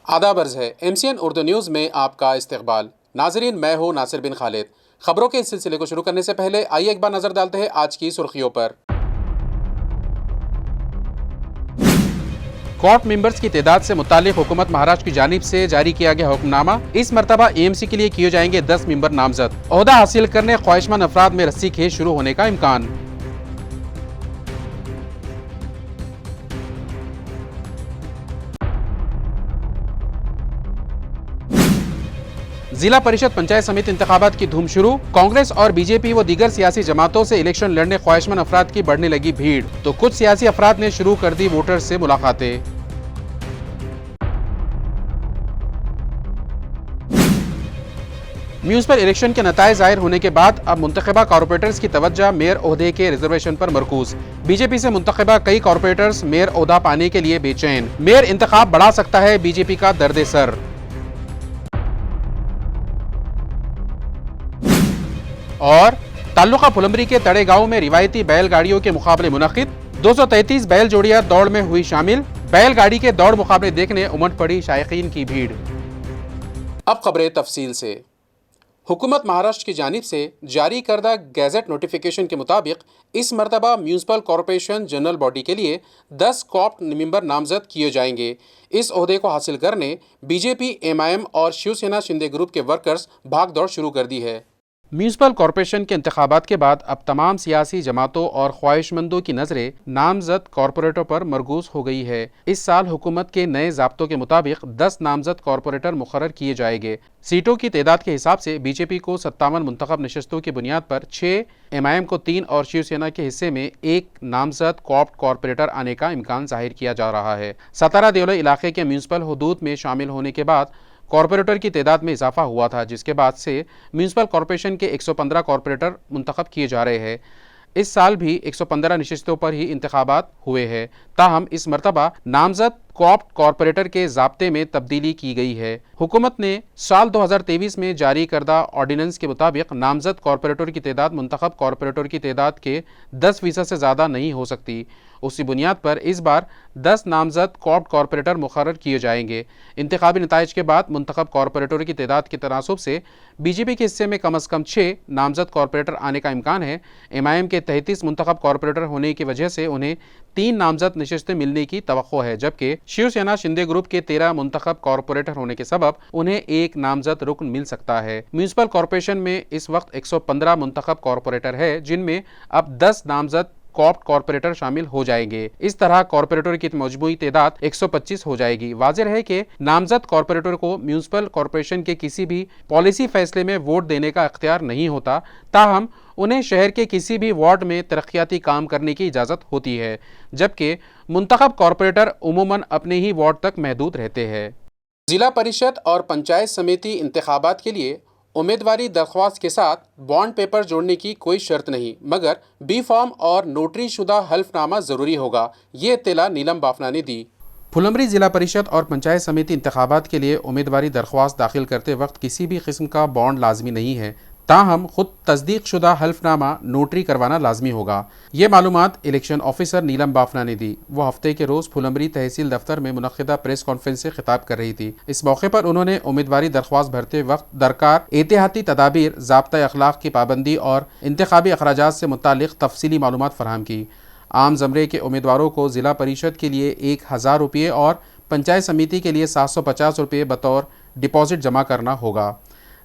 आदाब अर्ज़ है MCN उर्दू न्यूज़ में आपका इस्तकबाल। नाजरीन, मैं हूँ नासिर बिन खालिद। खबरों के इस सिलसिले को शुरू करने से पहले आइए एक बार नजर डालते हैं आज की सुर्खियों पर। कोर्ट मेंबर्स की तादाद से मुतालिक हुकूमत महाराष्ट्र की जानिब से जारी किया गया हुक्मनामा। इस मरतबा AMC के लिए किए जाएंगे 10 मेंबर नामजद। ओहदा हासिल करने ख्वाहिशमंद अफराद में रस्सी खेज शुरू होने का इम्कान। जिला परिषद पंचायत समिति इंतखाबात की धूम शुरू। कांग्रेस और बीजेपी व दीगर सियासी जमातों से इलेक्शन लड़ने ख्वाहिशमंद अफराद की बढ़ने लगी भीड़, तो कुछ सियासी अफराद ने शुरू कर दी वोटर्स से मुलाकातें। म्यूनिसिपल इलेक्शन के नताइज जाहिर होने के बाद अब मुंतखबा कॉर्पोरेटर्स की तवज्जो मेयर ओहदे के रिजर्वेशन पर मरकूज। बीजेपी से मुंतखबा कई कॉर्पोरेटर्स मेयर ओहदा पाने के लिए बेचैन। मेयर इंतखाब बढ़ा सकता है बीजेपी का दर्द सर। और ताल्लुका फुलंबरी के तड़े गांव में रिवायती बैलगाड़ियों के मुकाबले मुनक्किद। 233 बैल जोड़ियां दौड़ में हुई शामिल। बैलगाड़ी के दौड़ मुकाबले देखने उमड़ पड़ी शायकीन की भीड़। अब खबरें तफसील से। हुकूमत महाराष्ट्र की जानिब से जारी करदा गैजेट नोटिफिकेशन के मुताबिक इस मरतबा म्यूनिसिपल कॉरपोरेशन जनरल बॉडी के लिए 10 कॉप्ट मेंबर नामजद किए जाएंगे। इस ओहदे को हासिल करने बीजेपी, MIM और शिवसेना शिंदे ग्रुप के वर्कर्स भाग दौड़ शुरू कर दी है। म्यूनिसिपल कॉरपोरेशन के इंतखाबात के बाद अब तमाम सियासी जमातों और ख्वाहिशमंदों की नजरें नामजद कॉरपोरेटर पर मरकूज हो गई है। इस साल हुकूमत के नए ज़ाब्तों के मुताबिक 10 नामजद कॉरपोरेटर मुकर्रर किए जाएंगे। सीटों की तादाद के हिसाब से बीजेपी को 57 मुंतखब नशस्तों की बुनियाद पर 6, MIM को 3 और शिवसेना के हिस्से में 1 नामजद कॉप्ट कॉरपोरेटर आने का इम्कान जाहिर किया जा रहा है। सतारा देवला इलाके के म्यूनिसिपल हुदूद में शामिल होने के बाद कॉरपोरेटर की तादाद में इजाफा हुआ था, जिसके बाद से म्यूनिसिपल कॉरपोरेशन के 115 कॉरपोरेटर मुंतखब किए जा रहे हैं। इस साल भी 115 नशिस्तों पर ही इंतखाबात हुए हैं। ताहम इस मरतबा नामजद कॉप्ट कॉरपोरेटर के ज़ाब्ते में तब्दीली की गई है। हुकूमत ने साल 2023 में जारी करदा ऑर्डिनेंस के मुताबिक नामजद कॉरपोरेटर की तादाद मुंतखब कॉरपोरेटर की तादाद के 10% से ज़्यादा नहीं हो सकती। उसी बुनियाद पर इस बार 10 नामजद कॉप्ट कॉरपोरेटर मुकर्रर किए जाएंगे। इंतखाबी नताइज के बाद मुंतखब कॉरपोरेटर की तादाद के तनासुब से बीजेपी के हिस्से में कम अज़ कम 6 नामजद कॉरपोरेटर आने का इम्कान है। MIM के 33 मुंतखब कॉरपोरेटर होने की वजह से उन्हें 3 नामजद नशिस्तें मिलने की तवक्को है, जबकि शिवसेना शिंदे ग्रुप के 13 मुंतखब कॉरपोरेटर होने के सबब उन्हें 1 नामजद रुकन मिल सकता है। म्यूनिसिपल कॉरपोरेशन में इस वक्त 115 मुंतखब कॉरपोरेटर है, जिनमें अब 10 नामजद कॉप्ट कॉरपोरेटर शामिल हो जाएंगे। इस तरह कॉरपोरेटर की मजमूई तादाद 125 हो जाएगी। वाज़ेह है कि नामजद कॉरपोरेटर को म्यूनिसिपल कॉरपोरेशन के किसी भी पॉलिसी फैसले में वोट देने का इख्तियार नहीं होता, ताहम उन्हें शहर के किसी भी वार्ड में तरक्याती काम करने की इजाज़त होती है, जबकि मुंतखब कॉरपोरेटर उमूमन अपने ही वार्ड तक महदूद रहते हैं। जिला परिषद और पंचायत समिति इंतखाबात के लिए उम्मीदवारी दरख्वास्त के साथ बॉन्ड पेपर जोड़ने की कोई शर्त नहीं, मगर B फॉर्म और नोटरी शुदा हल्फनामा ज़रूरी होगा। ये इत्तला नीलम बाफना ने दी। फुलंबरी जिला परिषद और पंचायत समिति इंतखाबात के लिए उम्मीदवारी दरख्वास्त दाखिल करते वक्त किसी भी किस्म का बॉन्ड लाजमी नहीं है, ताहम खुद तस्दीक शुदा हल्फनामा नोटरी करवाना लाजमी होगा। ये मालूमात इलेक्शन ऑफिसर नीलम बाफना ने दी। वो हफ्ते के रोज़ फुलंबरी तहसील दफ्तर में मुनक्किदा प्रेस कॉन्फ्रेंस से खिताब कर रही थी। इस मौके पर उन्होंने उम्मीदवारी दरख्वास्त भरते वक्त दरकार एहतियाती तदाबीर, ज़ाब्ता अखलाक की पाबंदी और इंतखाबी अखराजात से मुतालिक तफसीली मालूमात फराहम की। आम ज़मरे के उम्मीदवारों को ज़िला परिषद के लिए 1000 रुपये और पंचायत समिति के लिए 750 रुपये बतौर डिपॉजिट जमा करना होगा।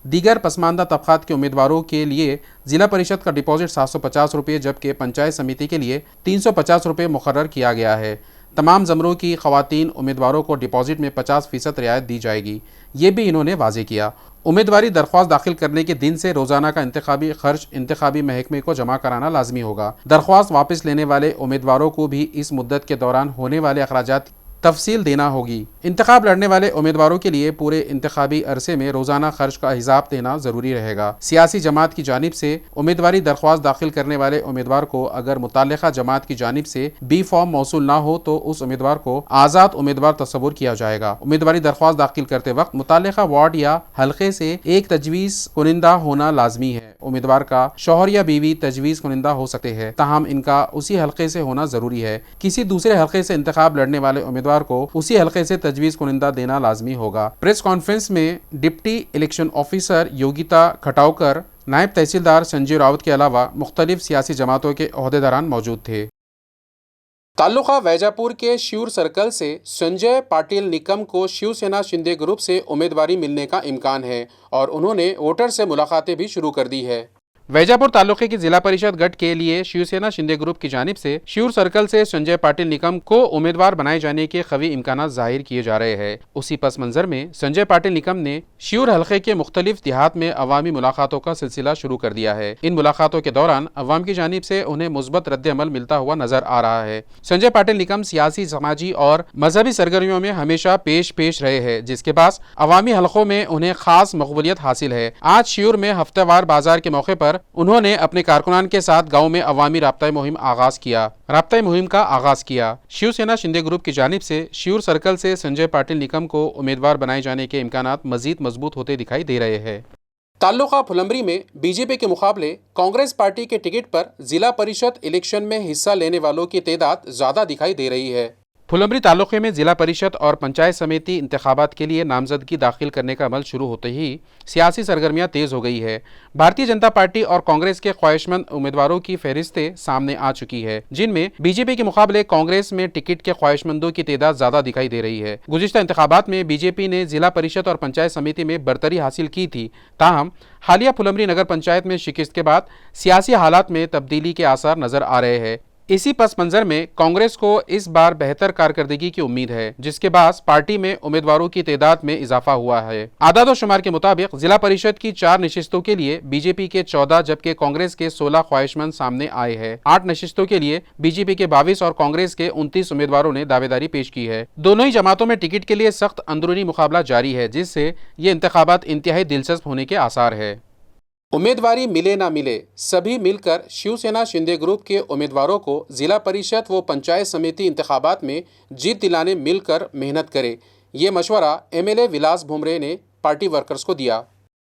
दीगर पसमानदा तबक़ात के उम्मीदवारों के लिए ज़िला परिषद का डिपॉजिट 750 रुपये, जबकि पंचायत समिति के लिए 350 रुपये मुकर्रर किया गया है। तमाम ज़मरों की ख़वातीन उम्मीदवारों को डिपॉजिट में 50% रियायत दी जाएगी, ये भी इन्होंने वाज़ेह किया। उम्मीदवारी दरख्वास्त दाखिल करने के दिन से रोज़ाना का इंतखाबी खर्च इंतखाबी महकमे को जमा कराना लाजमी होगा। दरख्वास्त वापस लेने वाले उम्मीदवारों को भी इस मुद्दत के दौरान होने वाले अखराजात तफसील देना होगी। इंतखाब लड़ने वाले उम्मीदवारों के लिए पूरे इंतखाबी अरसे में रोज़ाना खर्च का हिसाब देना ज़रूरी रहेगा। सियासी जमात की जानिब से उम्मीदवारी दरख्वास्त दाखिल करने वाले उम्मीदवार को अगर मुताल्लिक़ा जमात की जानिब से B फॉर्म मौसूल ना हो तो उस उम्मीदवार को आज़ाद उम्मीदवार तस्वुर किया जाएगा। उम्मीदवारी दरख्वास्त दाखिल करते वक्त मुताल्लिक़ा वार्ड या हल्के से एक तजवीज़ कुनिंदा होना लाजमी है। उम्मीदवार का शौहर या बीवी तजवीज़ कुनिंदा हो सकते हैं, ताहम इनका उसी हल्के से होना ज़रूरी है। किसी दूसरे हल्के से इंतखाब लड़ने वाले उम्मीदवार उम्मीदवार को उसी हलके से तजवीज़ कुनिंदा देना लाजमी होगा। प्रेस कॉन्फ्रेंस में deputy election officer Yogita Khatavkar, नायब तहसीलदार संजीव रावत के अलावा मुख्तलिफ सियासी जमातों के ओहदेदारान मौजूद थे। ताल्लुका वैजापुर के शिऊर सर्कल से संजय पाटिल निकम को शिवसेना शिंदे ग्रुप से उम्मीदवारी मिलने का इम्कान है और उन्होंने वोटर से मुलाकातें भी शुरू कर दी है। वैजापुर तालुके की जिला परिषद गठ के लिए शिवसेना शिंदे ग्रुप की जानिब से शिऊर सर्कल से संजय पाटिल निकम को उम्मीदवार बनाए जाने के कवी इम्कानात जाहिर किए जा रहे हैं। उसी पस मंजर में संजय पाटिल निकम ने शिऊर हलके के मुख्तलिफ देहात में अवामी मुलाकातों का सिलसिला शुरू कर दिया है। इन मुलाकातों के दौरान अवाम की जानिब से उन्हें मुस्बत रद्द अमल मिलता हुआ नजर आ रहा है। संजय पाटिल निकम सियासी, समाजी और मजहबी सरगर्मियों में हमेशा पेश रहे हैं, जिसके बाद अवामी हलकों में उन्हें खास मकबूलियत हासिल है। आज शिऊर में हफ्तेवार बाजार के मौके पर उन्होंने अपने कारकुनान के साथ गांव में अवामी राब्ता मुहिम का आगाज किया। शिवसेना शिंदे ग्रुप की जानिब से शिऊर सर्कल से संजय पाटिल निकम को उम्मीदवार बनाए जाने के इम्कानात मजीद मजबूत होते दिखाई दे रहे हैं। ताल्लुका फुलंबरी में बीजेपी के मुकाबले कांग्रेस पार्टी के टिकट पर जिला परिषद इलेक्शन में हिस्सा लेने वालों की तादाद ज्यादा दिखाई दे रही है। फुलंबरी तालुके में जिला परिषद और पंचायत समिति इंतखाबात के लिए नामजदगी दाखिल करने का अमल शुरू होते ही सियासी सरगर्मियां तेज हो गई है। भारतीय जनता पार्टी और कांग्रेस के ख्वाहिशमंद उम्मीदवारों की फहरिस्तें सामने आ चुकी है, जिनमें बीजेपी के मुकाबले कांग्रेस में टिकट के ख्वाहिशमंदों की तादाद ज्यादा दिखाई दे रही है। गुज़िश्ता इंतखाबात में बीजेपी ने जिला परिषद और पंचायत समिति में बरतरी हासिल की थी, ताहम हालिया फुलंबरी नगर पंचायत में शिकस्त के बाद सियासी हालात में तब्दीली के आसार नजर आ रहे हैं। इसी पस मंजर में कांग्रेस को इस बार बेहतर कारकर्दगी की उम्मीद है, जिसके बाद पार्टी में उम्मीदवारों की तादाद में इजाफा हुआ है। आदाद व शुमार के मुताबिक जिला परिषद की 4 नशिस्तों के लिए बीजेपी के 14 जबकि कांग्रेस के 16 ख्वाहिशमंद सामने आए हैं। 8 नशिस्तों के लिए बीजेपी के 22 और कांग्रेस के 29 उम्मीदवारों ने दावेदारी पेश की है। दोनों ही जमातों में टिकट के लिए सख्त अंदरूनी मुकाबला जारी है, जिससे ये इंतखाबात इंतहाई दिलचस्प होने के आसार है। उम्मीदवारी मिले ना मिले, सभी मिलकर शिवसेना शिंदे ग्रुप के उम्मीदवारों को जिला परिषद व पंचायत समिति इंतखाबात में जीत दिलाने मिलकर मेहनत करे, ये मशवरा एमएलए विलास भुमरे ने पार्टी वर्कर्स को दिया।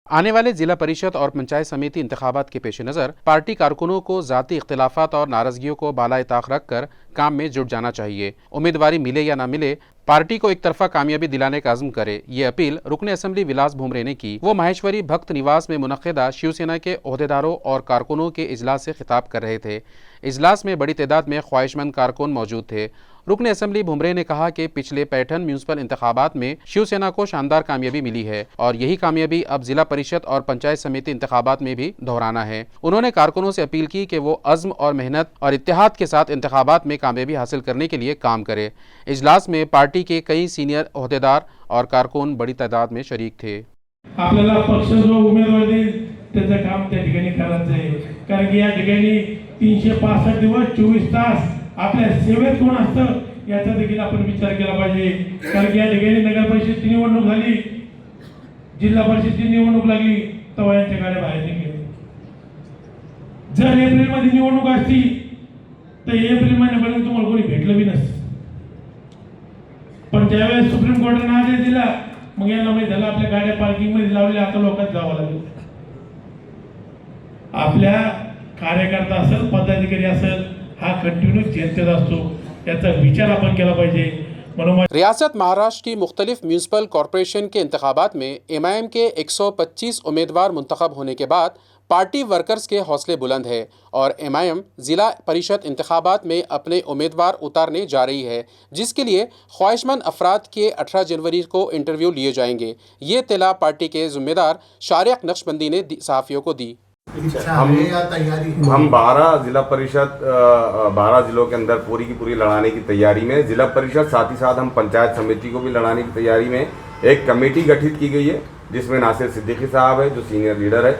आने वाले जिला परिषद और पंचायत समिति इंतखाबात के पेश नज़र पार्टी कारकुनों को ज़ाती इख्तिलाफात और नाराजगियों को बालाए ताक रख कर काम में जुट जाना चाहिए। उम्मीदवारी मिले या ना मिले, पार्टी को एक तरफा कामयाबी दिलाने का अज़्म करे, ये अपील रुकन असम्बली विलास भुमरे ने की। वो माहेश्वरी भक्त निवास में मुनक़िदा शिवसेना के ओहदेदारों और कारकुनों के इजलास से खिताब कर रहे थे। इजलास में बड़ी तादाद में ख्वाहिशमंद कारकुन मौजूद थे। रुकन असम्बली भुमरे ने कहा कि पिछले पैठन म्यूनसिपल इंतखाबात में शिवसेना को शानदार कामयाबी मिली है और यही कामयाबी अब जिला परिषद और पंचायत समिति इंतखाबात में भी दोहराना है। उन्होंने कारकुनों से अपील की कि वो अज़्म और मेहनत और इत्तेहाद के साथ इंतखाबात में कामयाबी हासिल करने के लिए काम करे। इजलास में पार्टी के कई सीनियर ओहदेदार और कारकुन बड़ी तादाद में शरीक थे। आपल्याला पक्ष जो उमेदवार देईल त्याचं काम त्या ठिकाणी करायचं आहे, कारण की या ठिकाणी 365 दिवस 24 तास आपल्या सेवेत कोण असतं याचा देखील आपण विचार केला पाहिजे। कारण की या ठिकाणी नगर परिषदची निवडणूक झाली, जिल्हा परिषदची निवडणूक लागली, तेव्हा यांच्या गाड्या बाहेर निघाल्या। जर एप्रिलमध्ये निवडणूक असती तर एप्रिल महिन्यापर्यंत तुम्हाला कोणी भेटलं बी नसतं, पण ज्यावेळेस सुप्रीम कोर्टाने आदेश दिला मग यांना माहिती झालं आपल्या गाड्या पार्किंग मध्ये लावल्या, आता लोकांना जावं लागेल। आपल्या कार्यकर्ता असेल, पदाधिकारी असेल, हा कंटिन्यू जनतेत असतो, याचा विचार आपण केला पाहिजे। रियासत महाराष्ट्र की मुख्तलिफ म्यूनसिपल कॉरपोरेशन के इंतखाबात में एमआईएम के 125 उम्मीदवार मुंतखब होने के बाद पार्टी वर्कर्स के हौसले बुलंद है और एमआईएम जिला परिषद इंतखाबात में अपने उम्मीदवार उतारने जा रही है, जिसके लिए ख्वाहिशमंद अफराद के 18 जनवरी को इंटरव्यू लिए जाएंगे। ये इत्तला पार्टी के जिम्मेदार शारिक नक्शबंदी ने सहाफ़ियों को दी। हम 12 जिला परिषद 12 जिलों के अंदर पूरी की पूरी लड़ाने की तैयारी में, जिला परिषद साथ ही साथ हम पंचायत समिति को भी लड़ाने की तैयारी में। एक कमेटी गठित की गई है जिसमें नासिर सिद्दीकी साहब है जो सीनियर लीडर है,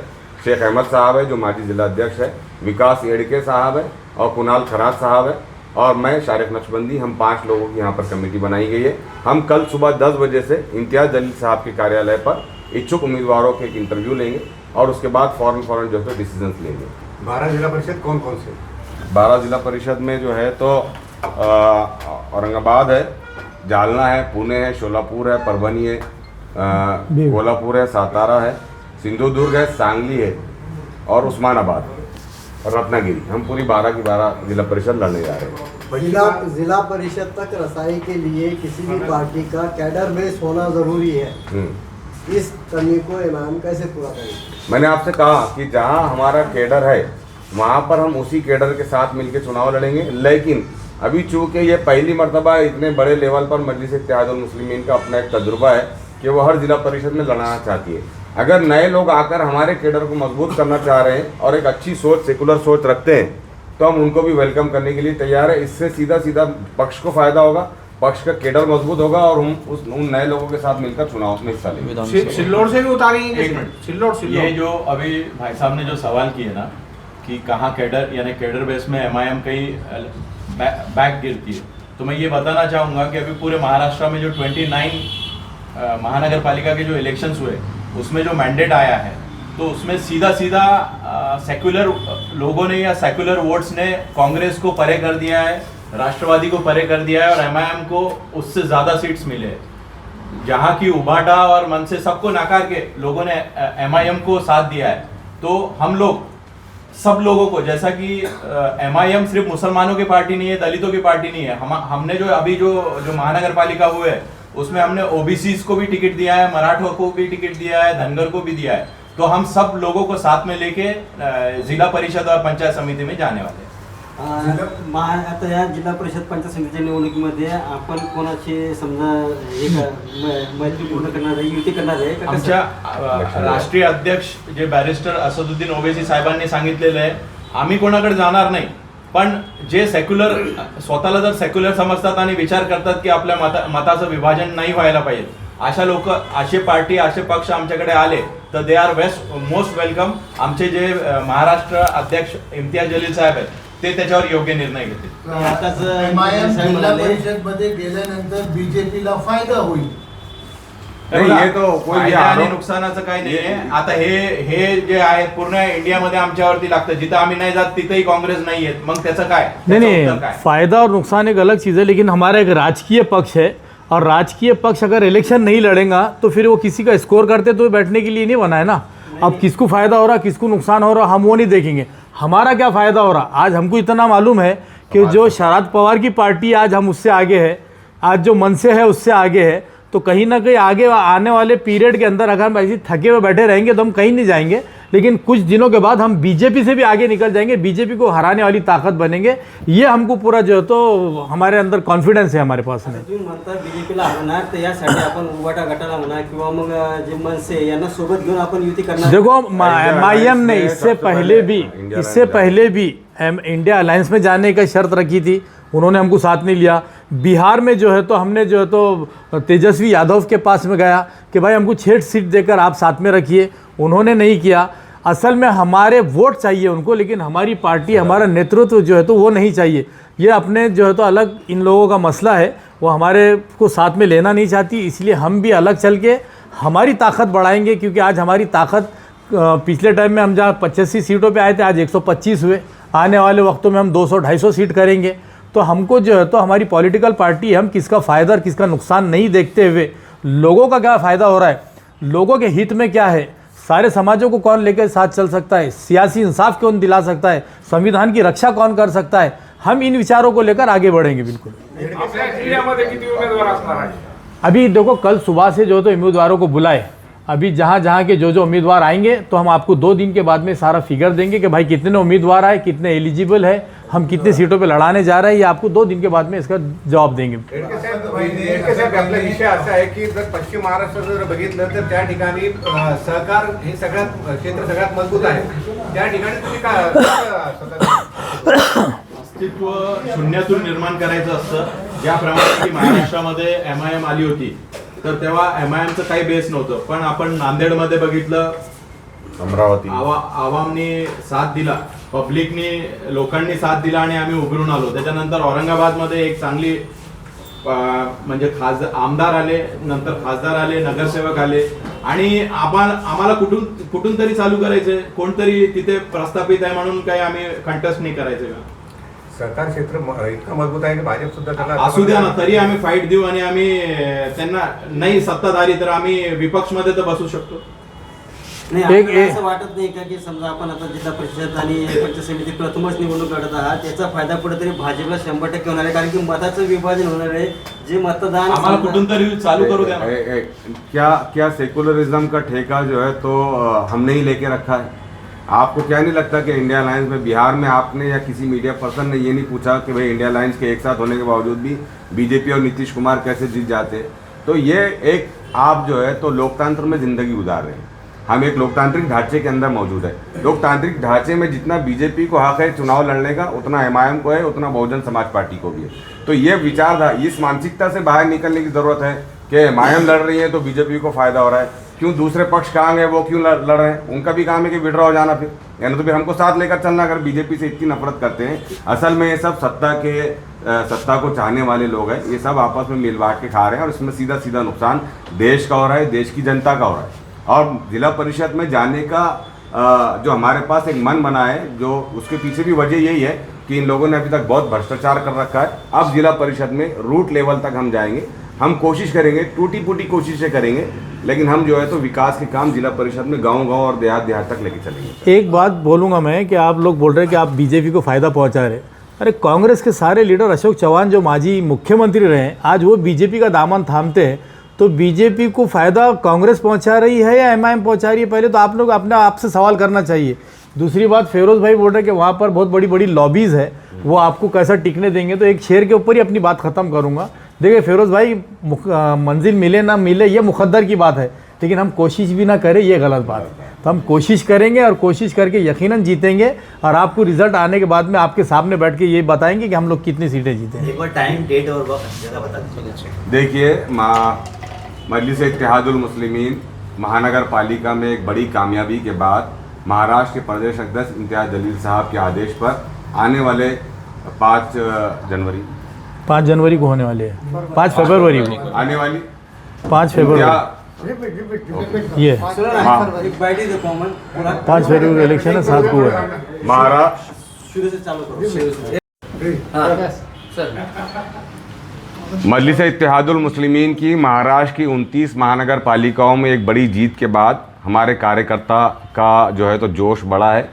शेख अहमद साहब है जो माजी जिला अध्यक्ष है, विकास एडके साहब है और कुणाल खराज साहब है और मैं शारिक नक्शबंदी, हम 5 लोगों की यहाँ पर कमेटी बनाई गई है। हम कल सुबह 10 बजे से इम्तियाज़ जलील साहब के कार्यालय पर इच्छुक उम्मीदवारों के एक इंटरव्यू लेंगे और उसके बाद फौरन जो है डिसीजंस लेंगे। 12 जिला परिषद कौन कौन से? 12 जिला परिषद में जो है तो औरंगाबाद है, जालना है, पुणे है, शोलापुर है, परभनी है, कोल्हापुर है, सातारा है, सिंधुदुर्ग है, सांगली है और उस्मानाबाद और रत्नागिरी। हम पूरी 12 की 12 जिला परिषद लड़ने जा रहे हैं। जिला परिषद तक रसाई के लिए किसी भी पार्टी का कैडर बेस होना जरूरी है। इस कमी को इमाम कैसे पूरा करेंगे? मैंने आपसे कहा कि जहां हमारा कैडर है वहां पर हम उसी कैडर के साथ मिलकर चुनाव लड़ेंगे, लेकिन अभी चूंकि ये पहली मर्तबा इतने बड़े लेवल पर मजलिस इत्तेहादुल मुस्लिमीन का अपना एक तजुर्बा है कि वो हर जिला परिषद में लड़ना चाहती है। अगर नए लोग आकर हमारे कैडर को मजबूत करना चाह रहे हैं और एक अच्छी सोच, सेकुलर सोच रखते हैं, तो हम उनको भी वेलकम करने के लिए तैयार है। इससे सीधा सीधा पक्ष को फायदा होगा, पक्ष का कैडर मजबूत होगा और हम उन नए लोगों के साथ मिलकर चुनाव में हिस्सा लेंगे। सिल्लोड से भी उतारेंगे? सिल्लोड ये जो अभी भाई साहब ने जो सवाल किए ना कि कहाँ कैडर यानी कैडर बेस में एमआईएम कहीं बैक गिरती है, तो मैं ये बताना चाहूँगा कि अभी पूरे महाराष्ट्र में जो 29 महानगर पालिका के जो इलेक्शंस हुए उसमें जो मैंडेट आया है, तो उसमें सीधा सीधा सेक्युलर लोगों ने या सेक्युलर वोट्स ने कांग्रेस को परे कर दिया है, राष्ट्रवादी को परे कर दिया है और एमआईएम को उससे ज़्यादा सीट्स मिले। जहाँ की उबाटा और मन से सबको नकार के लोगों ने एमआईएम को साथ दिया है। तो हम लोग सब लोगों को, जैसा कि एमआईएम सिर्फ मुसलमानों की पार्टी नहीं है, दलितों की पार्टी नहीं है, हमने जो अभी जो महानगर पालिका हुए है उसमें हमने ओबीसीज को भी टिकट दिया है, मराठों को भी टिकट दिया है, धनगर को भी दिया है। तो हम सब लोगों को साथ में लेके जिला परिषद और पंचायत समिति में जाने वाले हैं। आता या जिल्हा परिषद पंचायत समितीच्या निवडणुकीमध्ये आपण कोणाची समजा मैत्रीपूर्ण करणार आहे, युती करणार आहे का? आमच्या राष्ट्रीय अध्यक्ष जे बॅरिस्टर असदुद्दीन ओवैसी साहेबांनी सांगितलेलं आहे, आम्ही कोणाकडे जाणार नाही, पण जे सेक्युलर स्वतःला जर सेक्युलर समजतात आणि विचार करतात की आपल्या मताचं विभाजन नाही व्हायला पाहिजे, अशा लोक, असे पार्टी, असे पक्ष आमच्याकडे आले तर दे आर मोस्ट वेलकम। आमचे जे महाराष्ट्र अध्यक्ष इम्तियाज जलील साहेब आहेत ते त्याच्यावर योग्य निर्णय घेतील। जिल्हा परिषद मध्ये गेल्यानंतर बीजेपीला फायदा होईल। ये तो कोई फायदा आणि नुकसानाचं काही नाही आहे। आता हे जे आहे पूर्ण इंडियामध्ये आमच्यावरती लागतं, जिथं आम्ही नाही जात तिथेही काँग्रेस नाही येत, मग त्याचं काय? नहीं, फायदा और नुकसान एक अलग चीज़ है, लेकिन हमारा एक राजकीय पक्ष है और राजकीय पक्ष अगर इलेक्शन नहीं लड़ेगा तो फिर वो किसी का स्कोर करते तो बैठने के लिए नहीं बना है ना। अब किसको फायदा हो रहा, किसको नुकसान हो रहा, हम वो नहीं देखेंगे, हमारा क्या फ़ायदा हो रहा। आज हमको इतना मालूम है कि जो शरद पवार की पार्टी आज हम उससे आगे है, आज जो मनसे है उससे आगे है, तो कहीं ना कहीं आगे आने वाले पीरियड के अंदर अगर हम ऐसे थके हुए बैठे रहेंगे तो हम कहीं नहीं जाएंगे, लेकिन कुछ दिनों के बाद हम बीजेपी से भी आगे निकल जाएंगे, बीजेपी को हराने वाली ताकत बनेंगे। ये हमको पूरा जो है तो हमारे अंदर कॉन्फिडेंस है हमारे पास में। तुम्ही म्हणता बीजेपीला हरणार, तर यासाठी आपण उबाटा गटाला म्हणा किंवा मग जे मनसे यांना सोबत घेऊन आपण युती करणार। देखो एमआईएम ने इससे पहले भी इंडिया अलायंस में जाने का शर्त रखी थी, उन्होंने हमको साथ नहीं लिया। बिहार में जो है तो हमने जो है तो तेजस्वी यादव के पास में गया कि भाई हमको 6 सीट देकर आप साथ में रखिए, उन्होंने नहीं किया। असल में हमारे वोट चाहिए उनको, लेकिन हमारी पार्टी, हमारा नेतृत्व जो है तो वो नहीं चाहिए। ये अपने जो है तो अलग इन लोगों का मसला है, वो हमारे को साथ में लेना नहीं चाहती, इसलिए हम भी अलग चल के हमारी ताकत बढ़ाएंगे। क्योंकि आज हमारी ताकत, पिछले टाइम में हम जहाँ 85 सीटों पे आए थे, आज 125 हुए, आने वाले वक्तों में हम 200-250 सीट करेंगे। तो हमको जो है तो हमारी पॉलिटिकल पार्टी, हम किसका फ़ायदा और किसका नुकसान नहीं देखते हुए लोगों का क्या फ़ायदा हो रहा है, लोगों के हित में क्या है, सारे समाजों को कौन लेकर साथ चल सकता है, सियासी इंसाफ कौन दिला सकता है, संविधान की रक्षा कौन कर सकता है, हम इन विचारों को लेकर आगे बढ़ेंगे। बिल्कुल। अभी देखो कल सुबह से जो तो उम्मीदवारों को बुलाए, अभी जहाँ के जो उम्मीदवार आएंगे तो हम आपको 2 दिन के बाद में सारा फिगर देंगे कि भाई कितने उम्मीदवार आए, कितने एलिजिबल है, हम कितने सीटों पे लढाने जा रहे हैं, ये आपको 2 दिन के बाद में इसका जवाब देंगे। आपला विषय असा आहे की जर पश्चिम महाराष्ट्र जर बघितलं तर त्या ठिकाणी सहकार हे सगळ्यात क्षेत्र सगळ्यात मजबूत आहे, त्या ठिकाणी तुम्ही काय अस्तित्व शून्यातून निर्माण करायचं असतं। ज्याप्रमाणे की महाराष्ट्रामध्ये एमआयएम आली होती तर तेव्हा एमआयएमचं काही बेस नव्हतं, पण आपण नांदेडमध्ये बघितलं, अमरावती आवामनी साथ दिला, पब्लिकनी, लोकांनी साथ दिला आणि आम्ही उभरून आलो। त्याच्यानंतर औरंगाबादमध्ये एक चांगली म्हणजे आमदार आले, नंतर खासदार आले, नगरसेवक आले आणि आम्हाला कुठून तरी चालू करायचंय, कोणतरी तिथे प्रस्थापित आहे म्हणून काही आम्ही कंटेस्ट नाही करायचं का? सरकार क्षेत्र इतकं मजबूत आहे की भाजप सुद्धा त्याला असू द्या ना, तरी आम्ही फाईट देऊ आणि आम्ही त्यांना नाही सत्ताधारी तर आम्ही विपक्षमध्ये तर बसू शकतो। नाही आपल्याला असं वाटत नाही का की समजा आपण आता जिल्हा परिषद आणि पंचायत समिती प्रथमच निवडणूक लढत आहात त्याचा फायदा कुठेतरी भाजपला 100% होणार आहे कारण की मताचं विभाजन होणार आहे जे मतदान आम्हाला कुठून तरी चालू करू द्या ना. क्या सेकुलरिज्म का ठेका जो है तो हमने ही लेके रखा है। आपको क्या नहीं लगता कि इंडिया अलायंस में बिहार में आपने या किसी मीडिया पर्सन ने ये नहीं पूछा कि भाई इंडिया अलायंस के एक साथ होने के बावजूद भी बीजेपी और नीतीश कुमार कैसे जीत जाते। तो ये एक आप जो है तो लोकतंत्र में जिंदगी गुजार रहे हैं। हम एक लोकतांत्रिक ढांचे के अंदर मौजूद है। लोकतांत्रिक ढांचे में जितना बीजेपी को हक है चुनाव लड़ने का उतना एमआईएम को है, उतना बहुजन समाज पार्टी को भी है। तो ये विचारधारा, इस मानसिकता से बाहर निकलने की जरूरत है कि एमआईएम लड़ रही है तो बीजेपी को फायदा हो रहा है। क्यों दूसरे पक्ष कहाँ गए, वो क्यों लड़ रहे हैं? उनका भी काम है कि विड्रॉ हो जाना, फिर यानी तो फिर हमको साथ लेकर चलना। अगर बीजेपी से इतनी नफरत करते हैं, असल में ये सब सत्ता को चाहने वाले लोग हैं। ये सब आपस में मिल बांट के खा रहे हैं और इसमें सीधा सीधा नुकसान देश का हो रहा है, देश की जनता का हो रहा है। और जिला परिषद में जाने का जो हमारे पास एक मन बना है, जो उसके पीछे भी वजह यही है कि इन लोगों ने अभी तक बहुत भ्रष्टाचार कर रखा है। अब जिला परिषद में रूट लेवल तक हम जाएंगे, हम कोशिश करेंगे, टूटी फूटी कोशिशें करेंगे, लेकिन हम जो है तो विकास के काम जिला परिषद में गांव-गांव और देहात तक लेके चलेंगे। एक बात बोलूँगा मैं कि आप लोग बोल रहे हैं कि आप बीजेपी को फ़ायदा पहुंचा रहे। अरे कांग्रेस के सारे लीडर, अशोक चौहान जो माजी मुख्यमंत्री रहे हैं, आज वो बीजेपी का दामन थामते हैं। तो बीजेपी को फ़ायदा कांग्रेस पहुंचा रही है या एमआईएम पहुंचा रही है? पहले तो आप लोग अपने आप से सवाल करना चाहिए। दूसरी बात, फेरोज़ भाई बोल रहे हैं कि वहाँ पर बहुत बड़ी बड़ी लॉबीज़ है, वो आपको कैसा टिकने देंगे। तो एक शेर के ऊपर ही अपनी बात ख़त्म करूँगा। देखिए फेरोज़ भाई, मंजिल मिले ना मिले ये मुकद्दर की बात है, लेकिन हम कोशिश भी ना करें ये गलत बात है। तो हम कोशिश करेंगे और कोशिश करके यकीनन जीतेंगे और आपको रिजल्ट आने के बाद में आपके सामने बैठ के ये बताएंगे कि हम लोग कितनी सीटें जीते हैं। एक बार टाइम, डेट और वक्त जगह बता दीजिए। देखिए, मजलिस इत्तेहादुल मुस्लिमीन महानगर पालिका में एक बड़ी कामयाबी के बाद महाराष्ट्र के प्रदेश अध्यक्ष इम्तियाज जलील साहब के आदेश पर आने वाले 5 जनवरी को होने वाले हैं, 5 फरवरी को आने वाली 5 फरवरी ये 5 फरवरी को इलेक्शन है, 7 को है। महाराष्ट्र शुरू से चालू करो। मजलिस इत्तेहादुल मुस्लिमीन की महाराष्ट्र की 29 महानगर पालिकाओं में एक बड़ी जीत के बाद हमारे कार्यकर्ता का जो है तो जोश बढ़ा है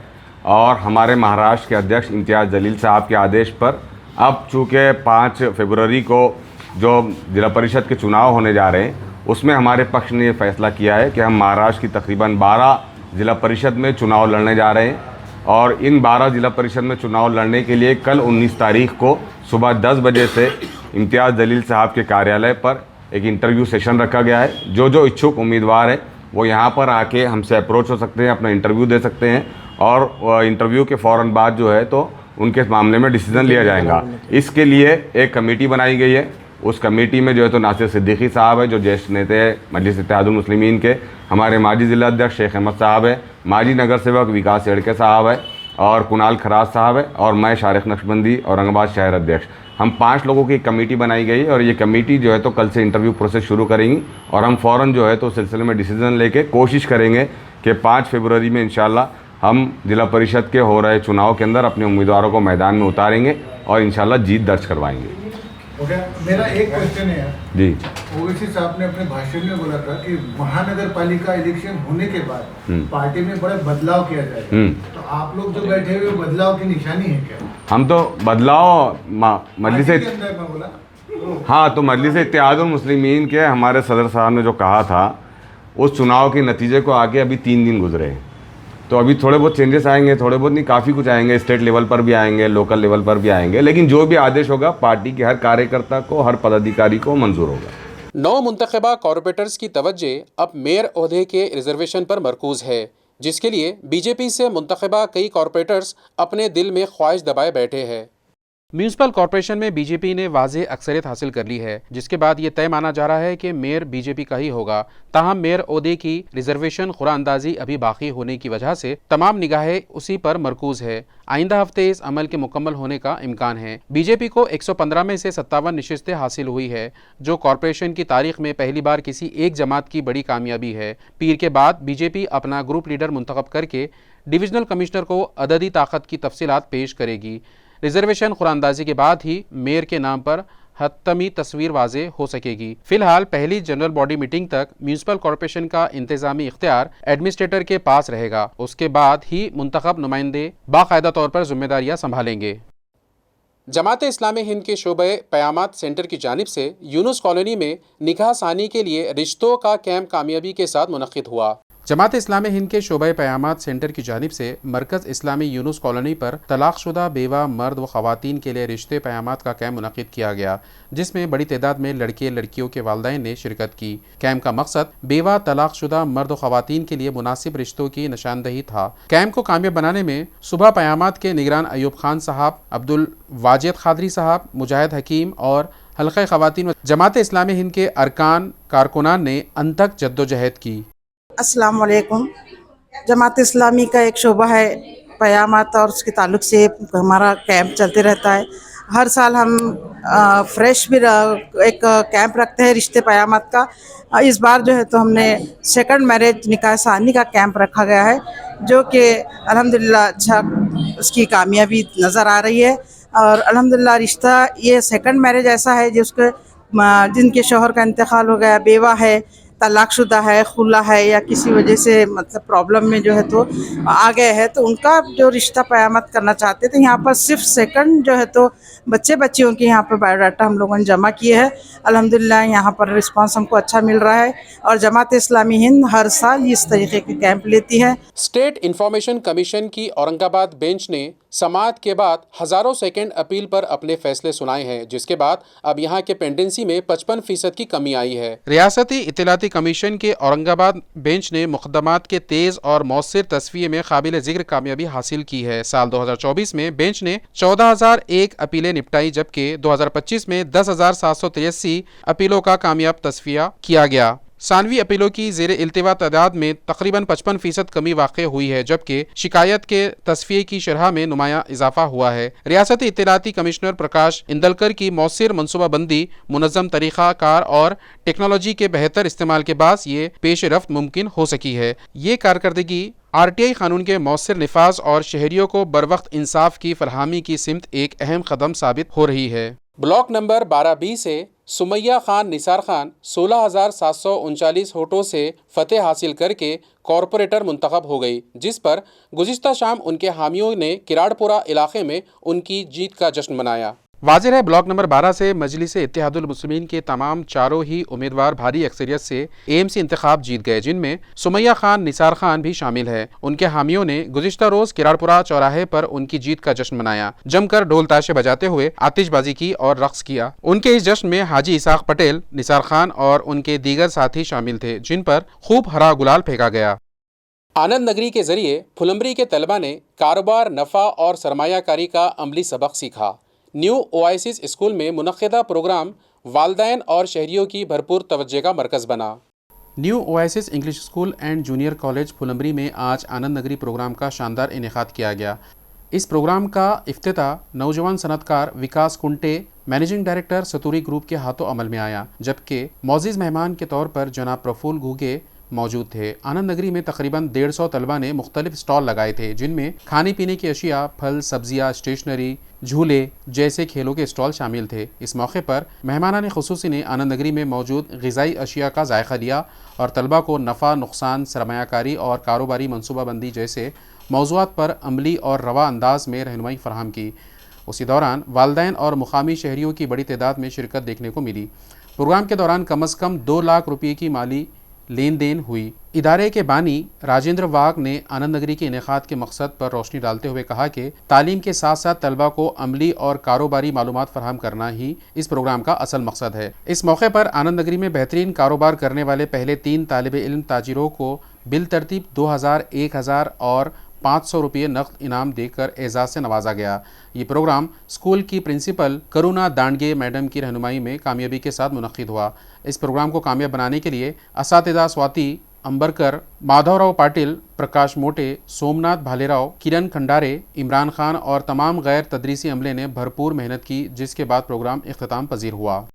और हमारे महाराष्ट्र के अध्यक्ष इम्तियाज जलील साहब के आदेश पर अब चूँकि 5 फरवरी को जो जिला परिषद के चुनाव होने जा रहे हैं, उसमें हमारे पक्ष ने ये फैसला किया है कि हम महाराष्ट्र की तकरीबन 12 जिला परिषद में चुनाव लड़ने जा रहे हैं। और इन 12 जिला परिषद में चुनाव लड़ने के लिए कल 19 तारीख को सुबह 10 बजे से इम्तियाज़ जलील साहब के कार्यालय पर एक इंटरव्यू सेशन रखा गया है। जो इच्छुक उम्मीदवार हैं वो यहाँ पर आके हमसे अप्रोच हो सकते हैं, अपना इंटरव्यू दे सकते हैं और इंटरव्यू के फ़ौरन बाद जो है तो उनके मामले में डिसीजन लिया जाएगा। इसके लिए एक कमेटी बनाई गई है। उस कमेटी में जो है तो नासिर सिद्दीकी साहब है, जो ज्येष्ठ नेता है मजलिस इत्तेहादुल मुस्लिमीन के, हमारे माजी ज़िला अध्यक्ष शेख अहमद साहब है, माजी नगर सेवक विकास येड़के साहब है और कुणाल खराज साहब है और मैं शारिक नक्शबंदी औरंगाबाद शहर अध्यक्ष। हम 5 लोगों की कमेटी बनाई गई और ये कमेटी जो है तो कल से इंटरव्यू प्रोसेस शुरू करेंगी और हम फ़ौरन जो है तो सिलसिले में डिसीजन लेके कोशिश करेंगे कि 5 फरवरी में इंशाल्लाह हम जिला परिषद के हो रहे चुनाव के अंदर अपने उम्मीदवारों को मैदान में उतारेंगे और इंशाल्लाह जीत दर्ज करवाएंगे। ओके, मेरा एक क्वेश्चन है जी। ओवैसी साहब ने अपने भाषण में बोला था कि महानगर पालिका इलेक्शन होने के बाद पार्टी में बड़े बदलाव किया जाएगा। तो आप लोग जो बैठे हुए बदलाव की निशानी है क्या? हम तो बदलाव मजलिस इत्तेहादुल मुस्लिमीन के हमारे सदर साहब ने जो कहा था, उस चुनाव के नतीजे को आके अभी 3 दिन गुजरे हैं। तो अभी थोड़े बहुत चेंजेस आएंगे, थोड़े बहुत नहीं, काफ़ी कुछ आएंगे, स्टेट लेवल पर भी आएंगे, लोकल लेवल पर भी आएंगे, लेकिन जो भी आदेश होगा पार्टी के हर कार्यकर्ता को, हर पदाधिकारी को मंजूर होगा। 9 मुंतखबा कॉरपोरेटर्स की तवज्जो अब मेयर ओहदे के रिजर्वेशन पर मरकूज है, जिसके लिए बीजेपी से मुंतखबा कई कॉरपोरेटर्स अपने दिल में ख्वाहिश दबाए बैठे हैं। म्यूनिसिपल कॉरपोरेशन में बीजेपी ने वाज़ेह अक्सरियत हासिल कर ली है, जिसके बाद ये तय माना जा रहा है कि मेयर बीजेपी का ही होगा। ताहम मेयर ओहदे की रिजर्वेशन खुराअंदाजी अभी बाकी होने की वजह से तमाम निगाहें उसी पर मरकूज है। आइंदा हफ्ते इस अमल के मुकम्मल होने का इम्कान है। बीजेपी को 115 में से 57 नशिस्तें हासिल हुई है, जो कॉरपोरेशन की तारीख में पहली बार किसी एक जमात की बड़ी कामयाबी है। पीर के बाद बीजेपी अपना ग्रुप लीडर मुंतखब करके डिविजनल कमिश्नर को अददी ताकत की तफसीलात पेश करेगी। रिजर्वेशन खुराअंदाजी के बाद ही मेयर के नाम पर हतमी तस्वीर वाजे हो सकेगी। फिलहाल पहली जनरल बॉडी मीटिंग तक म्यूनिसिपल कॉरपोरेशन का इंतजामी इख्तियार एडमिनिस्ट्रेटर के पास रहेगा। उसके बाद ही मुंतखब नुमाइंदे बाकायदा तौर पर जिम्मेदारियां संभालेंगे। जमात इस्लामी हिंद के शोबे क़यामत सेंटर की जानिब से यूनुस कॉलोनी में निकाह सानी के लिए रिश्तों का कैंप कामयाबी के साथ मुनक्किद हुआ। जमात इस्लामी हिंद के शोबे क़यामत सेंटर की जानिब से मरकज़ इस्लामी यूनुस कॉलोनी पर तलाक़शुदा बेवा मर्द व ख़वातीन के लिए रिश्ते क़यामत का कैंप मुनक्किद किया गया, जिसमें बड़ी तादाद में लड़के लड़कियों के वालिदैन ने शिरकत की। कैंप का मकसद बेवा तलाक़शुदा मर्द व ख़वातीन के लिए मुनासिब रिश्तों की निशानदही था। कैंप को कामयाब बनाने में सुबह क़यामत के निगरान अयूब खान साहब, अब्दुल वाजिद खादरी साहब, मुजाहिद हकीम और हल्क़े ख़वातीन व जमात इस्लामी हिंद के अरकान कारकुनान ने अनथक जद्दोजहद की। अस्सलाम वालेकुम। जमात इस्लामी का एक शोबा है क़यामत और उसके ताल्लुक़ से हमारा कैंप चलते रहता है। हर साल हम फ्रेश भी एक कैंप रखते हैं रिश्ते क़यामत का। इस बार जो है तो हमने सेकंड मैरिज निकाह सानी का कैंप रखा गया है, जो कि अल्हम्दुलिल्लाह अच्छा उसकी कामयाबी नज़र आ रही है। और अल्हम्दुलिल्लाह रिश्ता ये सेकंड मैरिज ऐसा है जिसके जिनके शौहर का इंतकाल हो गया, बेवा है, तलाक़शुदा है, खुला है या किसी वजह से मतलब प्रॉब्लम में जो है तो आ गए हैं, तो उनका जो रिश्ता क़यामत करना चाहते थे, यहाँ पर सिर्फ सेकंड जो है तो बच्चियों की यहाँ पर बायोडाटा हम लोगों ने जमा किए हैं। अल्हम्दुलिल्लाह यहाँ पर रिस्पांस हमको अच्छा मिल रहा है और जमात इस्लामी हिंद हर साल इस तरीके के कैंप लेती है। स्टेट इंफॉर्मेशन कमीशन की औरंगाबाद बेंच ने समाअत के बाद हज़ारों सेकंड अपील पर अपने फैसले सुनाए हैं, जिसके बाद अब यहाँ के पेंडेंसी में 55% की कमी आई है। रियासती इत्तलाती कमीशन के औरंगाबाद बेंच ने मुकदमात के तेज़ और मौसर तस्वीर में काबिल ज़िक्र कामयाबी हासिल की है। साल 2024 में बेंच ने 14,001 अपीलें निपटाई, जबकि 2025 में 10,783 अपीलों का कामयाब तस्फिया किया गया। सानवी अपीलों की ज़ेर इल्तिवा तादाद में तकरीबन 55% कमी वाक़ हुई है, जबकि शिकायत के तस्फिये की शरह में नुमाया इजाफा हुआ है। रियासती इत्तलाती कमिश्नर प्रकाश इंदलकर की मौसर मनसूबाबंदी, मुनज़्ज़म तरीक़ा कार और टेक्नोलॉजी के बेहतर इस्तेमाल के बाद ये पेश रफ्त मुमकिन हो सकी है। ये कारकर्दगी RTI कानून के मौसर निफाज और शहरियों को बरवक्त इंसाफ की फरहमी की सिमत एक अहम कदम साबित हो रही है। ब्लॉक नंबर 12B से सुमैया खान निसार खान 16,739 वोटों से फतेह हासिल करके कॉरपोरेटर मुंतखब हो गई, जिस पर गुज़िश्ता शाम उनके हामियों ने किराड़पुरा इलाके में उनकी जीत का जश्न मनाया। वाज़ेह है, ब्लॉक नंबर 12 से मजलिस इत्तेहादुल मुस्लिमीन के तमाम चारों ही उम्मीदवार भारी अक्सरियत से AMC इंतखाब जीत गए, जिनमें सुमैया खान निसार खान भी शामिल है। उनके हामियों ने गुज़िश्ता रोज़ किराड़पुरा चौराहे पर उनकी जीत का जश्न मनाया, जमकर ढोल ताशे बजाते हुए आतिशबाजी की और रक्स किया। उनके इस जश्न में हाजी इसाक पटेल, निसार खान और उनके दीगर साथी शामिल थे, जिन पर खूब हरा गुलाल फेंका गया। आनंद नगरी के जरिए फुलंबरी के तलबा ने कारोबार, नफ़ा और सरमायाकारी का अमली सबक सीखा। न्यू ओआसिस स्कूल में मुनक्किदा प्रोग्राम वालिदैन और शहरियों की भरपूर तवज्जो का मरकज़ बना। New oasis English school and junior college Phulambri में आज आनंद नगरी प्रोग्राम का शानदार इनेकाद किया गया। इस प्रोग्राम का इफ्तिताह नौजवान सनतकार विकास कुंटे, मैनेजिंग डायरेक्टर सतूरी ग्रुप के हाथों अमल में आया, जबकि मौजूद मेहमान के तौर पर जनाब प्रफुल्ल घुगे मौजूद थे। आनंद नगरी में तकरीबन 150 तलबा ने मुख्तलिफ स्टॉल लगाए थे, जिनमें खाने पीने की अशिया, फल, सब्जियाँ, स्टेशनरी, झूले जैसे खेलों के स्टॉल शामिल थे। इस मौके पर मेहमानान खुसूसी ने आनंद नगरी में मौजूद ग़िज़ाई अशिया का जायका लिया और तलबा को नफ़ा, नुकसान, सरमायाकारी और कारोबारी मनसूबाबंदी जैसे मौज़ूआत पर अमली और रवा अंदाज में रहनुमाई फराहम की। उसी दौरान वालिदैन और मुकामी शहरियों की बड़ी तादाद में शिरकत देखने को मिली। प्रोग्राम के दौरान कम अज़ कम 2 लाख रुपये की माली लेन देन हुई। इदारे के बानी राजेंद्र वाघ ने आनंद नगरी के इनेकाद के मकसद पर रोशनी डालते हुए कहा कि तालीम के साथ साथ तलबा को अमली और कारोबारी मालूमात फराहम करना ही इस प्रोग्राम का असल मकसद है। इस मौके पर आनंद नगरी में बेहतरीन कारोबार करने वाले पहले 3 तालिब इल्म ताजिरों को बिल तरतीब 2000, 1000 और 500 रुपये नकद इनाम देकर एजाज़ से नवाजा गया। ये प्रोग्राम स्कूल की प्रिंसिपल करुणा दांडगे मैडम की रहनुमाई में कामयाबी के साथ मुनक्किद हुआ। इस प्रोग्राम को कामयाब बनाने के लिए असातिज़ा स्वाति अंबरकर, माधवराव पाटिल, प्रकाश मोटे, सोमनाथ भालेराव, किरण खंडारे, इमरान खान और तमाम गैर तदरीसी अमले ने भरपूर मेहनत की, जिसके बाद प्रोग्राम इख्तिताम पजीर हुआ।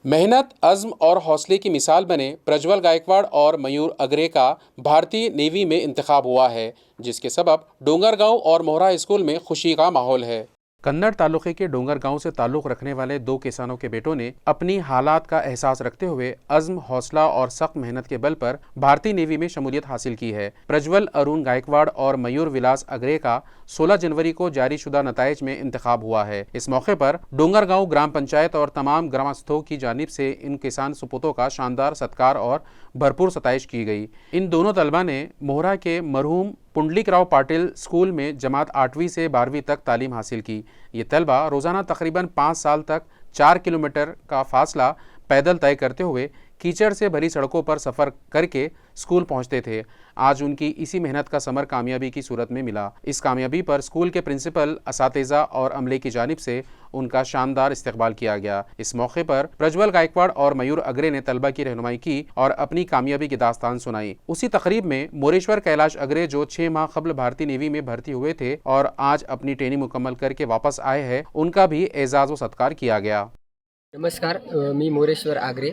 मेहनत, अज़्म और हौसले की मिसाल बने प्रज्वल गायकवाड़ और मयूर अग्रे का भारतीय नेवी में इंतखाब हुआ है, जिसके सबब डोंगरगांव और मोहरा स्कूल में खुशी का माहौल है। कन्नड़ तालुके के डोंगरगांव से ताल्लुक़ रखने वाले 2 किसानों के बेटों ने अपनी हालात का एहसास रखते हुए अज़्म, हौसला और सख्त मेहनत के बल पर भारतीय नेवी में शमूलियत हासिल की है। प्रज्वल अरुण गायकवाड़ और मयूर विलास अग्रे का 16 जनवरी को जारी शुदा नताइज में इंतखाब हुआ है। इस मौके पर डोंगरगांव ग्राम पंचायत और तमाम ग्रामस्थों की जानिब से इन किसान सुपुतों का शानदार सत्कार और भरपूर सताइश की गई। इन दोनों तलबा ने मोहरा के मरहूम पुंडलिकराव पाटिल स्कूल में जमात 8वीं से 12वीं तक तालीम हासिल की। ये तलबा रोज़ाना तकरीबन 5 साल तक 4 किलोमीटर का फासला पैदल तय करते हुए कीचड़ से भरी सड़कों पर सफ़र करके स्कूल पहुंचते थे। आज उनकी इसी मेहनत का समर कामयाबी की सूरत में मिला। इस कामयाबी पर स्कूल के प्रिंसिपल, असातिज़ा और अमले की जानिब से उनका शानदार इस्तकबाल किया गया। इस मौके पर प्रज्वल गायकवाड़ और मयूर अग्रे ने तलबा की रहनुमाई की और अपनी कामयाबी की दास्तान सुनाई। उसी तकरीब में मोरेश्वर कैलाश अग्रे, जो 6 माह कबल भारतीय नेवी में भर्ती हुए थे और आज अपनी ट्रेनिंग मुकम्मल करके वापस आए हैं, उनका भी एजाज़ व सत्कार किया गया। नमस्कार, मी मोरेश्वर आग्रे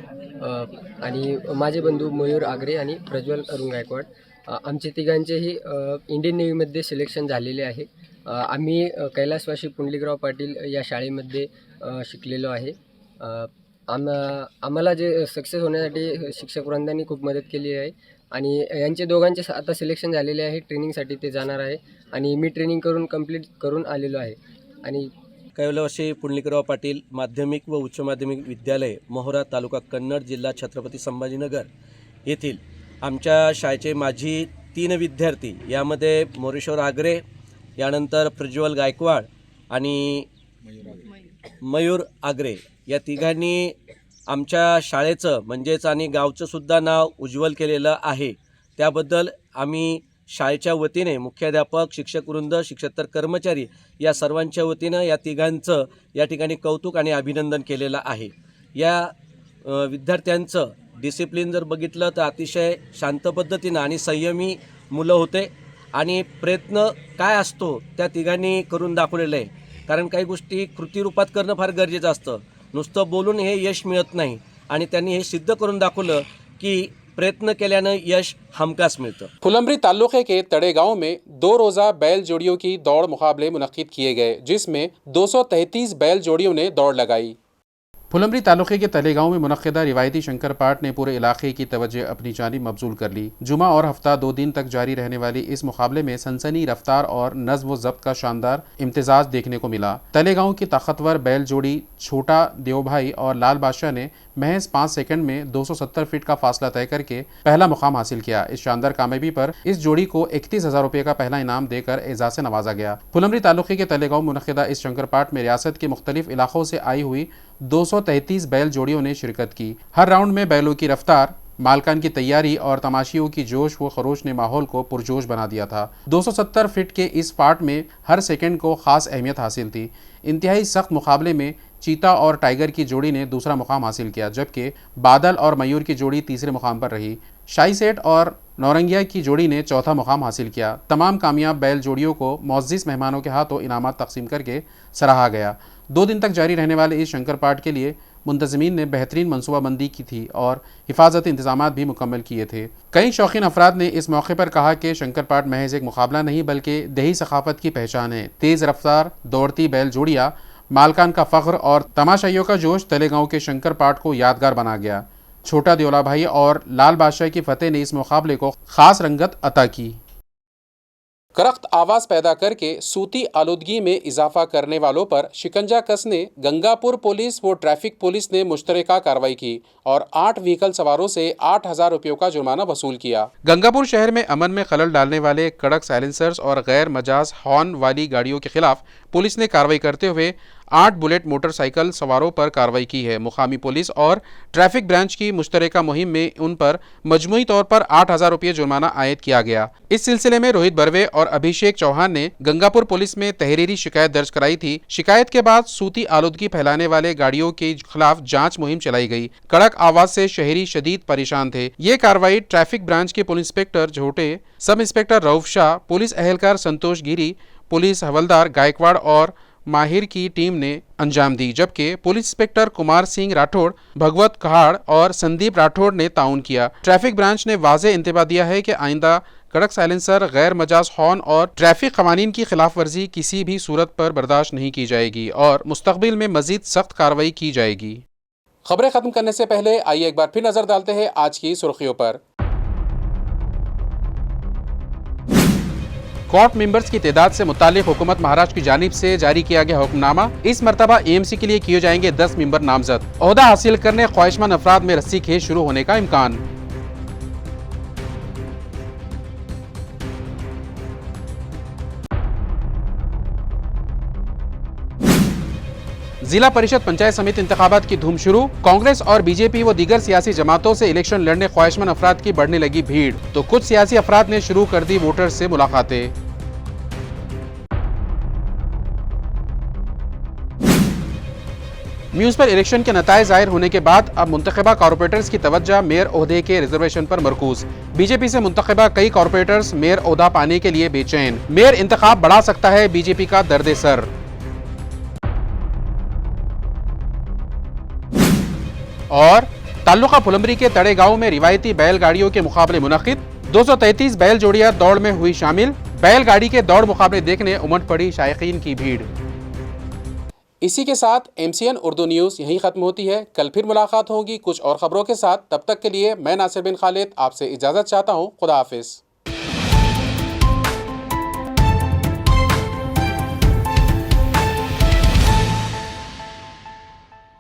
आणि माझे बंधू मयूर आग्रे आणि प्रज्वल अरुण गायकवाड, आमचे तिघांचेही इंडियन नेव्हीमध्ये सिलेक्शन झालेले आहे। आम्ही कैलासवासी पुंडलिकराव पाटील या शाळेमध्ये शिकलेलो आहे। आम्हाला जे सक्सेस होण्यासाठी शिक्षक वृंदांनी खूप मदत केली आहे आणि यांचे दोघांचे आता सिलेक्शन झालेले आहे। ट्रेनिंगसाठी ते जाणार आहे आणि मी ट्रेनिंग करून कंप्लीट करून आलेलो आहे। आणि कैलासवासी पुंडलिकराव पाटील माध्यमिक व उच्च माध्यमिक विद्यालय मोहरा, तालुका कन्नड, जिल्हा छत्रपती संभाजीनगर येथील आमच्या शाळेचे माजी 3 विद्यार्थी, यामध्ये मोरेश्वर आग्रे, यानंतर प्रज्वल गायकवाड आणि मयूर आग्रे, या तिघांनी आमच्या शाळेचं म्हणजेच आणि गावचं सुद्धा नाव उज्ज्वल केलेलं आहे। त्याबद्दल आम्ही शाळेच्या वतीने मुख्याध्यापक, शिक्षक वृंद, शिक्षकेतर कर्मचारी या सर्वांच्या वतीनं या तिघांचं या ठिकाणी कौतुक आणि अभिनंदन केलेलं आहे। या विद्यार्थ्यांचं डिसिप्लिन जर बघितलं तर अतिशय शांत पद्धतीनं आणि संयमी मुलं होते आणि प्रयत्न काय असतो त्या तिघांनी करून दाखवलेलं आहे। कारण काही गोष्टी कृतीरूपात करणं फार गरजेचं असतं, नुसतं बोलून हे यश मिळत नाही आणि त्यांनी हे सिद्ध करून दाखवलं की प्रयत्न केल्यानं यश हमखास मिलता। फुलंब्री ताल्लुके के तड़े गांव में 2 रोज़ा बैल जोड़ियों की दौड़ मुकाबले मुनक्किद किए गए, जिसमें 233 बैल जोड़ियों ने दौड़ लगाई। फुलंब्री तालुके के तले गांव में मुनक्किदा रिवायती शंकर पाठ ने पूरे इलाके की तवज्जो अपनी जानिब मबजूल कर ली। जुमा और हफ्ता 2 दिन तक जारी रहने वाली इस मुकाबले में सनसनी रफ्तार और नज़्म व ज़ब्त का शानदार इम्तिजाज देखने को मिला। तले गांव की ताकतवर बैल जोड़ी छोटा देवभाई और लाल बादशाह ने महज 5 सेकंड में 270 फीट का फासला तय करके पहला मुकाम हासिल किया। इस शानदार कामयाबी पर इस जोड़ी को 31,000 रुपये का पहला इनाम देकर एजाज से नवाजा गया। फुलंब्री तालुके के तले गांव मुनक्किदा इस शंकर पाठ में रियासत के मुख्तलिफ इलाकों से आई हुई 233 बैल जोड़ियों ने शिरकत की। हर राउंड में बैलों की रफ्तार, मालकान की तैयारी और तमाशियों की जोश व खरोश ने माहौल को पुरजोश बना दिया था। 270 फीट के इस पार्ट में हर सेकंड को ख़ास अहमियत हासिल थी। इंतहाई सख्त मुकाबले में चीता और टाइगर की जोड़ी ने दूसरा मुकाम हासिल किया, जबकि बादल और मयूर की जोड़ी तीसरे मुकाम पर रही। शाही सेठ और नौरंगिया की जोड़ी ने चौथा मुकाम हासिल किया। तमाम कामयाब बैल जोड़ियों को मुअज़्ज़िज़ मेहमानों के हाथों इनामात तकसीम करके सराहा गया। 2 दिन तक जारी रहने वाले इस शंकर पाठ के लिए मुंतज़मीन ने बेहतरीन मनसूबाबंदी की थी और हिफाजती इंतजामात भी मुकम्मल किए थे। कई शौकीन अफराद ने इस मौके पर कहा कि शंकर पाठ महज एक मुकाबला नहीं बल्कि दही सकाफत की पहचान है। तेज़ रफ्तार दौड़ती बैल जोड़ियाँ, मालकान का फ़ख्र और तमाशाइयों का जोश तले गाँव के शंकर पाठ को यादगार बना गया। छोटा देवला भाई और लाल बादशाह की फतेह ने इस मुकाबले को ख़ास रंगत अता की। करख्त आवाज़ पैदा करके सूती आलूदगी में इजाफा करने वालों पर शिकंजा कसने गंगापुर पुलिस व ट्रैफिक पुलिस ने मुश्तरका कार्रवाई की और 8 व्हीकल सवारों से 8,000 रुपयों का जुर्माना वसूल किया। गंगापुर शहर में अमन में खलल डालने वाले कड़क साइलेंसर्स और गैर मजाज हॉर्न वाली गाड़ियों के खिलाफ पुलिस ने कार्रवाई करते हुए 8 बुलेट मोटरसाइकिल सवारों पर कार्रवाई की है। मुकामी पुलिस और ट्रैफिक ब्रांच की मुश्तरका मुहिम में उन पर मजमूई तौर पर 8,000 रुपये जुर्माना आयद किया गया। इस सिलसिले में रोहित बर्वे और अभिषेक चौहान ने गंगापुर पुलिस में तहरीरी शिकायत दर्ज कराई थी। शिकायत के बाद सूती आलूदगी फैलाने वाले गाड़ियों के खिलाफ जांच मुहिम चलाई गई। कड़क आवाज से शहरी शदीद परेशान थे। ये कार्रवाई ट्रैफिक ब्रांच के police inspector Jhote, sub inspector Rauf Shah, police अहलकार संतोष गिरी, पुलिस हवलदार गायकवाड़ और माहिर की टीम ने अंजाम दी, जबकि पुलिस इंस्पेक्टर कुमार सिंह राठौड़, भगवत कहाड़ और संदीप राठौड़ ने ताउन किया। ट्रैफिक ब्रांच ने वाज़ेह इंतबाह दिया है कि आइंदा कड़क साइलेंसर, गैर मजाज हॉर्न और ट्रैफिक कवानीन की खिलाफ वर्जी किसी भी सूरत पर बर्दाश्त नहीं की जाएगी और मुस्तकबिल में मजीद सख्त कार्रवाई की जाएगी। खबरें खत्म करने से पहले आइए एक बार फिर नजर डालते हैं आज की सुर्खियों पर। कोर्ट मेंबर्स की तादाद से मुतालिक हुकूमत महाराष्ट्र की जानिब से जारी किया गया हुक्मनामा। इस मरतबा एएमसी के लिए किए जाएंगे 10 मेंबर नामजद। ओहदा हासिल करने ख्वाहिशमंद अफराद में रस्सी खेज शुरू होने का इम्कान। जिला परिषद पंचायत समिति इंतखाबात की धूम शुरू। कांग्रेस और बीजेपी व दीगर सियासी जमातों से इलेक्शन लड़ने ख्वाहिशमंद अफराद की बढ़ने लगी भीड़, तो कुछ सियासी अफराद ने शुरू कर दी वोटर से मुलाकातें। म्यूनिसिपल इलेक्शन के नताइज जाहिर होने के बाद अब मुंतखबा कॉर्पोरेटर्स की तवज्जो मेयर ओहदे के रिजर्वेशन पर मरकूज। बीजेपी से मुंतखबा कई कॉर्पोरेटर्स मेयर ओहदा पाने के लिए बेचैन। मेयर इंतखाब बढ़ा सकता है बीजेपी का दर्द सर। और ताल्लुका फुलंबरी के तड़े गांव में रिवायती बैलगाड़ियों के मुकाबले मुनक्किद। 233 बैल जोड़ियां दौड़ में हुई शामिल। बैलगाड़ी के दौड़ मुकाबले देखने उमड़ पड़ी शायकीन की भीड़। इसी के साथ MCN उर्दू न्यूज़ यहीं ख़त्म होती है। कल फिर मुलाकात होगी कुछ और ख़बरों के साथ। तब तक के लिए मैं नासिर बिन खालिद आपसे इजाज़त चाहता हूँ। खुदा हाफिज़।